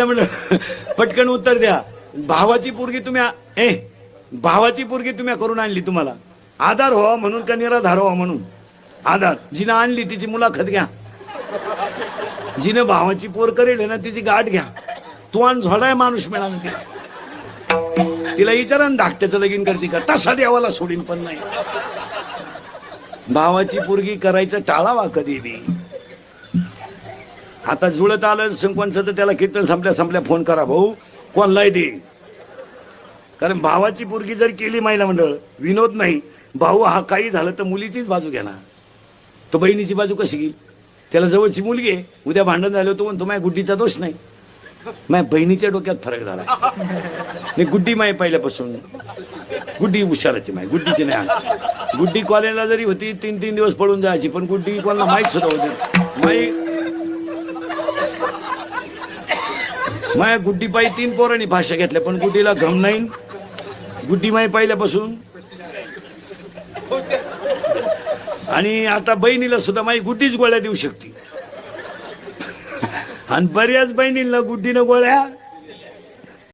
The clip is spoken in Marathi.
महिला मंडळ पटकन उत्तर द्या. भावाची पोरगी तुम्ही भावाची पोरगी तुम्ही करून आणली, तुम्हाला आधार व्हावा म्हणून का निराधार व्हावा म्हणून? आधार. जिनं आणली तिची मुलाखत घ्या. जिनं भावाची पोर करेल ना तिची गाठ घ्या. तू आणि झोडाय माणूस मिळाला तिला विचारा ना, धाकट्याचं लगीन करते का? तसा देवाला सोडीन पण नाही. भावाची पोरगी करायचं टाळावा कधी बी. आता जुळत आलं संकोनचं तर त्याला कीर्तन संपल्या फोन करा, भाऊ कोणलाही दे. कारण भावाची पोरगी जर केली महिला मंडळ, विनोद नाही, भाऊ हा काही झालं तर मुलीचीच बाजू घेणार. तो बहिणीची बाजू कशी घेईल? त्याला जवळची मुलगी आहे, उद्या भांडण झालं तो म्हणतो माझ्या गुड्डीचा दोष नाही. माझ्या बहिणीच्या डोक्यात फरक झाला. मी गुड्डी माय पहिल्यापासून गुड्डी हुशाराची माय, गुड्डीची नाही. गुड्डी कॉलेजला जरी होती 3-3 दिवस पळून जायची, पण गुड्डी कोणाला माहीत सुद्धा होती. माया गुड्डी पायी 3 पोरांनी भाषा घेतल्या, पण गुड्डीला घम नाही. गुड्डी माय पहिल्यापासून. आणि आता बहिणीला सुद्धा माई गुड्डीच गोळ्या देऊ शकते. आणि बऱ्याच बहिणींना गुड्डीनं गोळ्या